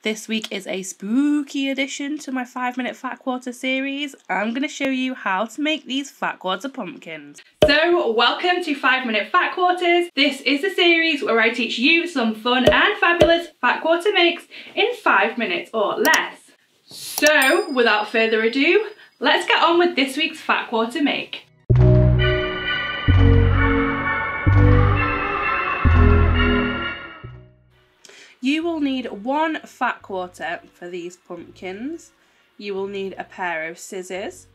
This week is a spooky addition to my 5-minute fat quarter series. I'm going to show you how to make these fat quarter pumpkins. So welcome to 5-minute fat quarters. This is a series where I teach you some fun and fabulous fat quarter makes in 5 minutes or less. So without further ado, let's get on with this week's fat quarter make. You will need 1 fat quarter for these pumpkins. You will need a pair of scissors.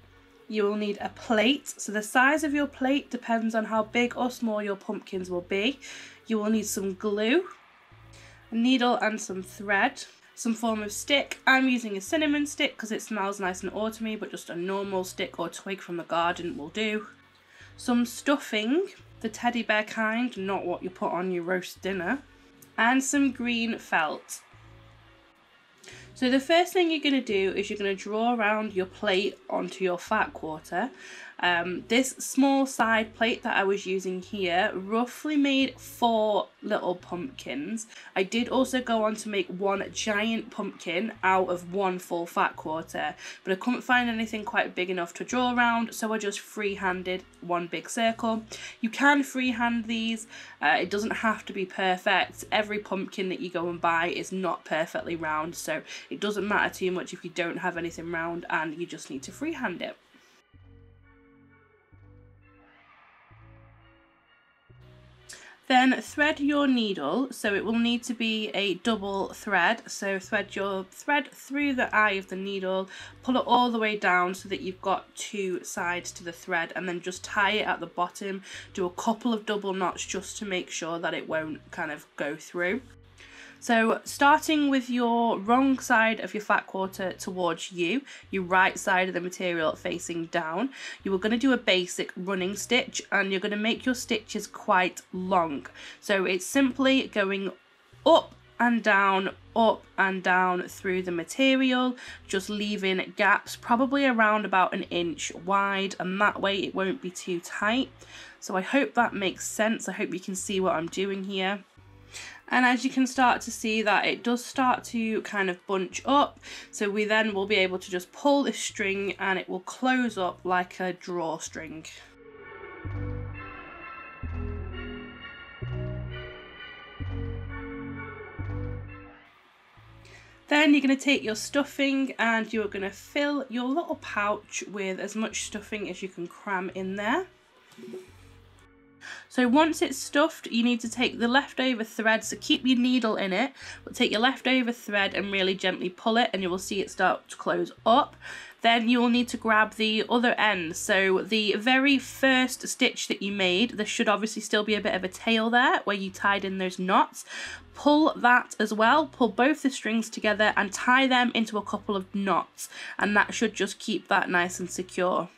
You will need a plate. So the size of your plate depends on how big or small your pumpkins will be. You will need some glue, a needle and some thread, some form of stick. I'm using a cinnamon stick because it smells nice and autumny, but just a normal stick or twig from the garden will do. Some stuffing, the teddy bear kind, not what you put on your roast dinner. And some green felt. So the first thing you're going to do is you're going to draw around your plate onto your fat quarter. This small side plate that I was using here roughly made 4 little pumpkins. I did also go on to make 1 giant pumpkin out of 1 full fat quarter, but I couldn't find anything quite big enough to draw around, so I just freehanded 1 big circle. You can freehand these, it doesn't have to be perfect. Every pumpkin that you go and buy is not perfectly round, so it doesn't matter too much if you don't have anything round and you just need to freehand it. Then thread your needle, so it will need to be a double thread. So thread your thread through the eye of the needle, pull it all the way down so that you've got 2 sides to the thread, and then just tie it at the bottom. Do a couple of double knots just to make sure that it won't kind of go through. So starting with your wrong side of your fat quarter towards you, your right side of the material facing down, you are going to do a basic running stitch, and you're going to make your stitches quite long. So it's simply going up and down through the material, just leaving gaps probably around about 1 inch wide, and that way it won't be too tight. So I hope that makes sense. I hope you can see what I'm doing here. And as you can start to see that it does start to kind of bunch up, so we then will be able to just pull this string and it will close up like a drawstring. Then you're going to take your stuffing and you're going to fill your little pouch with as much stuffing as you can cram in there. So once it's stuffed, you need to take the leftover thread, so keep your needle in it, but take your leftover thread and really gently pull it, and you will see it start to close up. Then you will need to grab the other end. So the very first stitch that you made, there should obviously still be a bit of a tail there where you tied in those knots. Pull that as well, pull both the strings together and tie them into a couple of knots, and that should just keep that nice and secure.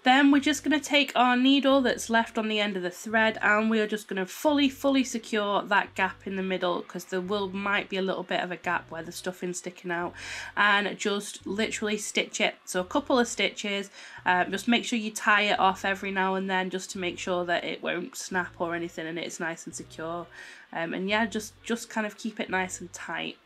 Then we're just going to take our needle that's left on the end of the thread, and we're just going to fully secure that gap in the middle, because there might be a little bit of a gap where the stuffing's sticking out, and just literally stitch it. So a couple of stitches, just make sure you tie it off every now and then just to make sure that it won't snap or anything and it's nice and secure. And yeah, just kind of keep it nice and tight.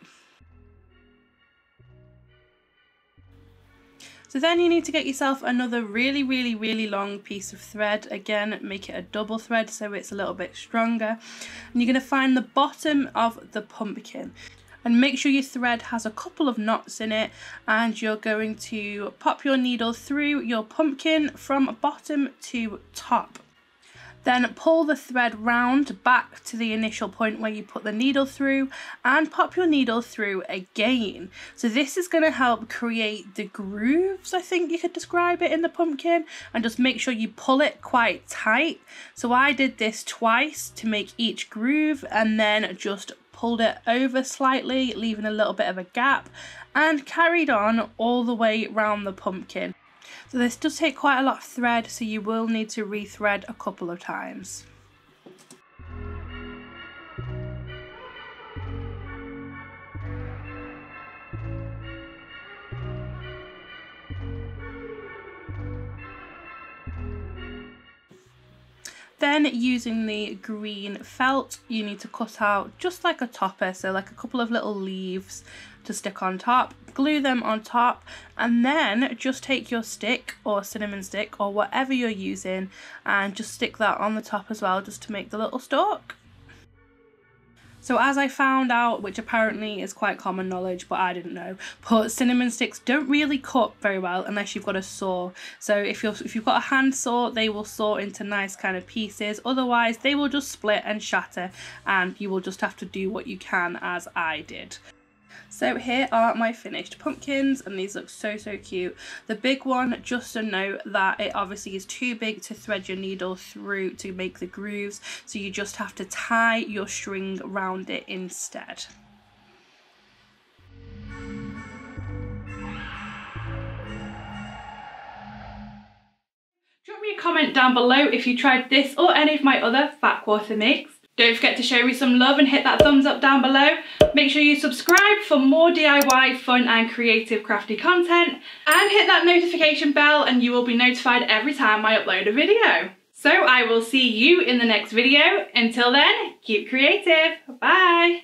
So then you need to get yourself another really long piece of thread. Again, make it a double thread so it's a little bit stronger. And you're going to find the bottom of the pumpkin. And make sure your thread has a couple of knots in it, and you're going to pop your needle through your pumpkin from bottom to top. Then pull the thread round back to the initial point where you put the needle through, and pop your needle through again. So this is going to help create the grooves, I think you could describe it, in the pumpkin, and just make sure you pull it quite tight. So I did this twice to make each groove, and then just pulled it over slightly, leaving a little bit of a gap, and carried on all the way around the pumpkin. So this does take quite a lot of thread, so you will need to rethread a couple of times. Then using the green felt, you need to cut out just like a topper, so like a couple of little leaves to stick on top, glue them on top, and then just take your stick or cinnamon stick or whatever you're using and just stick that on the top as well, just to make the little stalk. So as I found out, which apparently is quite common knowledge, but I didn't know, but cinnamon sticks don't really cut very well unless you've got a saw. So if you've got a hand saw, they will saw into nice kind of pieces. Otherwise, they will just split and shatter, and you will just have to do what you can, as I did. So here are my finished pumpkins, and these look so cute. The big one, just a note that it obviously is too big to thread your needle through to make the grooves, so you just have to tie your string around it instead. Drop me a comment down below if you tried this or any of my other fat quarter mix. Don't forget to show me some love and hit that thumbs up down below. Make sure you subscribe for more DIY, fun and creative crafty content, and hit that notification bell and you will be notified every time I upload a video. So I will see you in the next video. Until then, keep creative. Bye.